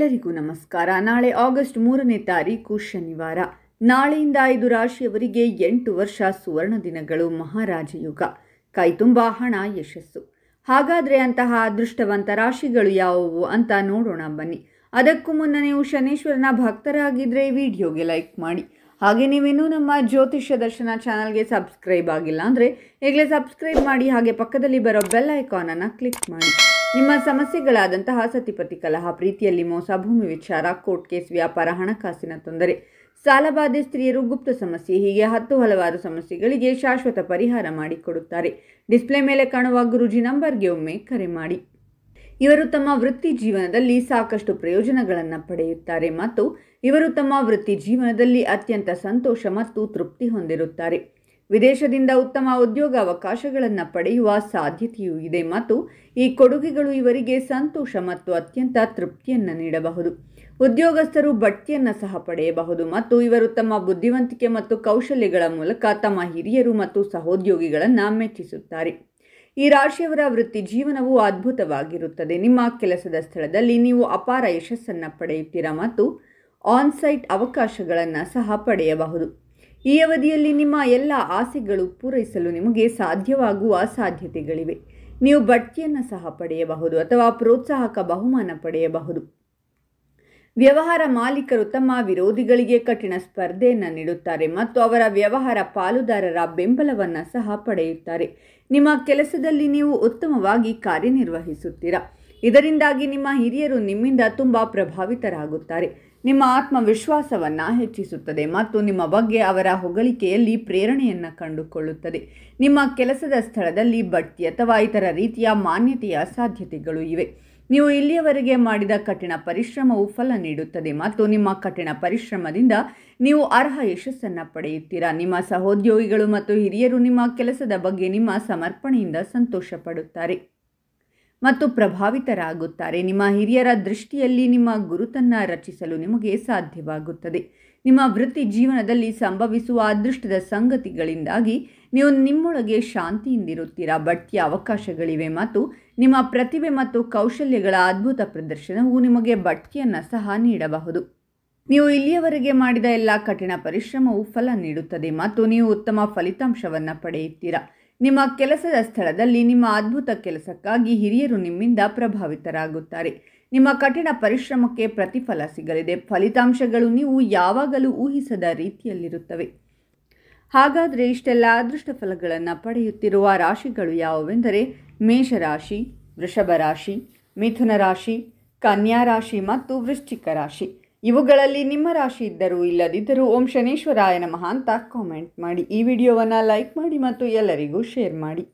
ಎಲ್ಲರಿಗೂ ನಮಸ್ಕಾರ. ನಾಳೆ ಆಗಸ್ಟ್ 3ನೇ ತಾರೀಕು ಶನಿವಾರ. ನಾಳೆಯಿಂದ 5 ರಾಶಿಯವರಿಗೆ 8 ವರ್ಷ ಸುವರ್ಣ ದಿನಗಳು, ಮಹಾರಾಜಯುಗ, ಕೈತುಂಬ ಹಣ, ಯಶಸ್ಸು. ಹಾಗಾದರೆ ಅಂತಹ ಅದೃಷ್ಟವಂತ ರಾಶಿಗಳು ಯಾವುವು ಅಂತ ನೋಡೋಣ ಬನ್ನಿ. ಅದಕ್ಕೂ ಮುನ್ನ ನೀವು ಶನೇಶ್ವರನ ಭಕ್ತರಾಗಿದ್ದರೆ ವಿಡಿಯೋಗೆ ಲೈಕ್ ಮಾಡಿ. ಹಾಗೆ ನೀವಿನ್ನೂ ನಮ್ಮ ಜ್ಯೋತಿಷ್ಯ ದರ್ಶನ ಚಾನಲ್ಗೆ ಸಬ್ಸ್ಕ್ರೈಬ್ ಆಗಿಲ್ಲ ಅಂದರೆ ಈಗಲೇ ಸಬ್ಸ್ಕ್ರೈಬ್ ಮಾಡಿ. ಹಾಗೆ ಪಕ್ಕದಲ್ಲಿ ಬರೋ ಬೆಲ್ ಐಕಾನನ್ನು ಕ್ಲಿಕ್ ಮಾಡಿ. ನಿಮ್ಮ ಸಮಸ್ಯೆಗಳಾದಂತಹ ಸತಿಪತಿ ಕಲಹ, ಪ್ರೀತಿಯಲ್ಲಿ ಮೋಸ, ಭೂಮಿ ವಿಚಾರ, ಕೋರ್ಟ್ ಕೇಸ್, ವ್ಯಾಪಾರ, ಹಣಕಾಸಿನ ತೊಂದರೆ, ಸಾಲಬಾಧೆ, ಸ್ತ್ರೀಯರು, ಗುಪ್ತ ಸಮಸ್ಯೆ, ಹೀಗೆ ಹಲವಾರು ಸಮಸ್ಯೆಗಳಿಗೆ ಶಾಶ್ವತ ಪರಿಹಾರ ಮಾಡಿಕೊಡುತ್ತಾರೆ. ಡಿಸ್ಪ್ಲೇ ಮೇಲೆ ಕಾಣುವ ಗುರೂಜಿ ನಂಬರ್ಗೆ ಒಮ್ಮೆ ಕರೆ ಮಾಡಿ. ಇವರು ತಮ್ಮ ವೃತ್ತಿ ಜೀವನದಲ್ಲಿ ಸಾಕಷ್ಟು ಪ್ರಯೋಜನಗಳನ್ನು ಪಡೆಯುತ್ತಾರೆ ಮತ್ತು ಇವರು ತಮ್ಮ ವೃತ್ತಿ ಜೀವನದಲ್ಲಿ ಅತ್ಯಂತ ಸಂತೋಷ ಮತ್ತು ತೃಪ್ತಿ ಹೊಂದಿರುತ್ತಾರೆ. ವಿದೇಶದಿಂದ ಉತ್ತಮ ಉದ್ಯೋಗ ಅವಕಾಶಗಳನ್ನು ಪಡೆಯುವ ಸಾಧ್ಯತೆಯೂ ಇದೆ ಮತ್ತು ಈ ಕೊಡುಗೆಗಳು ಇವರಿಗೆ ಸಂತೋಷ ಮತ್ತು ಅತ್ಯಂತ ತೃಪ್ತಿಯನ್ನು ನೀಡಬಹುದು. ಉದ್ಯೋಗಸ್ಥರು ಬಡ್ತಿಯನ್ನು ಸಹ ಪಡೆಯಬಹುದು ಮತ್ತು ಇವರು ತಮ್ಮ ಬುದ್ಧಿವಂತಿಕೆ ಮತ್ತು ಕೌಶಲ್ಯಗಳ ಮೂಲಕ ತಮ್ಮ ಹಿರಿಯರು ಮತ್ತು ಸಹೋದ್ಯೋಗಿಗಳನ್ನು ಮೆಚ್ಚಿಸುತ್ತಾರೆ. ಈ ರಾಶಿಯವರ ವೃತ್ತಿ ಜೀವನವು ಅದ್ಭುತವಾಗಿರುತ್ತದೆ. ನಿಮ್ಮ ಕೆಲಸದ ಸ್ಥಳದಲ್ಲಿ ನೀವು ಅಪಾರ ಯಶಸ್ಸನ್ನು ಪಡೆಯುತ್ತೀರಾ ಮತ್ತು ಆನ್ಸೈಟ್ ಅವಕಾಶಗಳನ್ನು ಸಹ ಪಡೆಯಬಹುದು. ಈ ಅವಧಿಯಲ್ಲಿ ನಿಮ್ಮ ಎಲ್ಲ ಆಸೆಗಳು ಪೂರೈಸಲು ನಿಮಗೆ ಸಾಧ್ಯವಾಗುವ ಸಾಧ್ಯತೆಗಳಿವೆ. ನೀವು ಬಡ್ತಿಯನ್ನು ಸಹ ಪಡೆಯಬಹುದು ಅಥವಾ ಪ್ರೋತ್ಸಾಹಕ ಬಹುಮಾನ ಪಡೆಯಬಹುದು. ವ್ಯವಹಾರ ಮಾಲೀಕರು ತಮ್ಮ ವಿರೋಧಿಗಳಿಗೆ ಕಠಿಣ ಸ್ಪರ್ಧೆಯನ್ನು ನೀಡುತ್ತಾರೆ ಮತ್ತು ಅವರ ವ್ಯವಹಾರ ಪಾಲುದಾರರ ಬೆಂಬಲವನ್ನು ಸಹ ಪಡೆಯುತ್ತಾರೆ. ನಿಮ್ಮ ಕೆಲಸದಲ್ಲಿ ನೀವು ಉತ್ತಮವಾಗಿ ಕಾರ್ಯನಿರ್ವಹಿಸುತ್ತೀರಾ. ಇದರಿಂದಾಗಿ ನಿಮ್ಮ ಹಿರಿಯರು ನಿಮ್ಮಿಂದ ತುಂಬ ಪ್ರಭಾವಿತರಾಗುತ್ತಾರೆ. ನಿಮ್ಮ ಆತ್ಮವಿಶ್ವಾಸವನ್ನು ಹೆಚ್ಚಿಸುತ್ತದೆ ಮತ್ತು ನಿಮ್ಮ ಬಗ್ಗೆ ಅವರ ಹೊಗಳಿಕೆಯಲ್ಲಿ ಪ್ರೇರಣೆಯನ್ನು ಕಂಡುಕೊಳ್ಳುತ್ತದೆ. ನಿಮ್ಮ ಕೆಲಸದ ಸ್ಥಳದಲ್ಲಿ ಬಡ್ತಿ ಅಥವಾ ಇತರ ರೀತಿಯ ಮಾನ್ಯತೆಯ ಸಾಧ್ಯತೆಗಳು ಇವೆ. ನೀವು ಇಲ್ಲಿಯವರೆಗೆ ಮಾಡಿದ ಕಠಿಣ ಪರಿಶ್ರಮವು ಫಲ ನೀಡುತ್ತದೆ ಮತ್ತು ನಿಮ್ಮ ಕಠಿಣ ಪರಿಶ್ರಮದಿಂದ ನೀವು ಅರ್ಹ ಯಶಸ್ಸನ್ನು ಪಡೆಯುತ್ತೀರಾ. ನಿಮ್ಮ ಸಹೋದ್ಯೋಗಿಗಳು ಮತ್ತು ಹಿರಿಯರು ನಿಮ್ಮ ಕೆಲಸದ ಬಗ್ಗೆ ನಿಮ್ಮ ಸಮರ್ಪಣೆಯಿಂದ ಸಂತೋಷ ಪಡುತ್ತಾರೆ ಮತ್ತು ಪ್ರಭಾವಿತರಾಗುತ್ತಾರೆ. ನಿಮ್ಮ ಹಿರಿಯರ ದೃಷ್ಟಿಯಲ್ಲಿ ನಿಮ್ಮ ಗುರುತನ್ನು ರಚಿಸಲು ನಿಮಗೆ ಸಾಧ್ಯವಾಗುತ್ತದೆ. ನಿಮ್ಮ ವೃತ್ತಿ ಜೀವನದಲ್ಲಿ ಸಂಭವಿಸುವ ಅದೃಷ್ಟದ ಸಂಗತಿಗಳಿಂದಾಗಿ ನೀವು ನಿಮ್ಮೊಳಗೆ ಶಾಂತಿಯಿಂದಿರುತ್ತೀರಾ. ಬಡ್ತಿಯ ಅವಕಾಶಗಳಿವೆ ಮತ್ತು ನಿಮ್ಮ ಪ್ರತಿಭೆ ಮತ್ತು ಕೌಶಲ್ಯಗಳ ಅದ್ಭುತ ಪ್ರದರ್ಶನವು ನಿಮಗೆ ಬಡ್ತಿಯನ್ನು ಸಹ ನೀಡಬಹುದು. ನೀವು ಇಲ್ಲಿಯವರೆಗೆ ಮಾಡಿದ ಎಲ್ಲ ಕಠಿಣ ಪರಿಶ್ರಮವು ಫಲ ನೀಡುತ್ತದೆ ಮತ್ತು ನೀವು ಉತ್ತಮ ಫಲಿತಾಂಶವನ್ನು ಪಡೆಯುತ್ತೀರಾ. ನಿಮ್ಮ ಕೆಲಸದ ಸ್ಥಳದಲ್ಲಿ ನಿಮ್ಮ ಅದ್ಭುತ ಕೆಲಸಕ್ಕಾಗಿ ಹಿರಿಯರು ನಿಮ್ಮಿಂದ ಪ್ರಭಾವಿತರಾಗುತ್ತಾರೆ. ನಿಮ್ಮ ಕಠಿಣ ಪರಿಶ್ರಮಕ್ಕೆ ಪ್ರತಿಫಲ ಸಿಗಲಿದೆ. ಫಲಿತಾಂಶಗಳು ನೀವು ಯಾವಾಗಲೂ ಊಹಿಸದ ರೀತಿಯಲ್ಲಿರುತ್ತವೆ. ಹಾಗಾದರೆ ಇಷ್ಟೆಲ್ಲ ಅದೃಷ್ಟ ಫಲಗಳನ್ನು ಪಡೆಯುತ್ತಿರುವ ರಾಶಿಗಳು ಯಾವುವೆಂದರೆ ಮೇಷರಾಶಿ, ವೃಷಭ ರಾಶಿ, ಮಿಥುನ ರಾಶಿ, ಕನ್ಯಾ ರಾಶಿ ಮತ್ತು ವೃಶ್ಚಿಕ ರಾಶಿ. ಇವುಗಳಲ್ಲಿ ನಿಮ್ಮ ರಾಶಿ ಇದ್ದರೂ ಇಲ್ಲದಿದ್ದರೂ ಓಂ ಶನೇಶ್ವರಾಯ ನಮಃ ಅಂತ ಕಾಮೆಂಟ್ ಮಾಡಿ. ಈ ವಿಡಿಯೋವನ್ನು ಲೈಕ್ ಮಾಡಿ ಮತ್ತು ಎಲ್ಲರಿಗೂ ಶೇರ್ ಮಾಡಿ.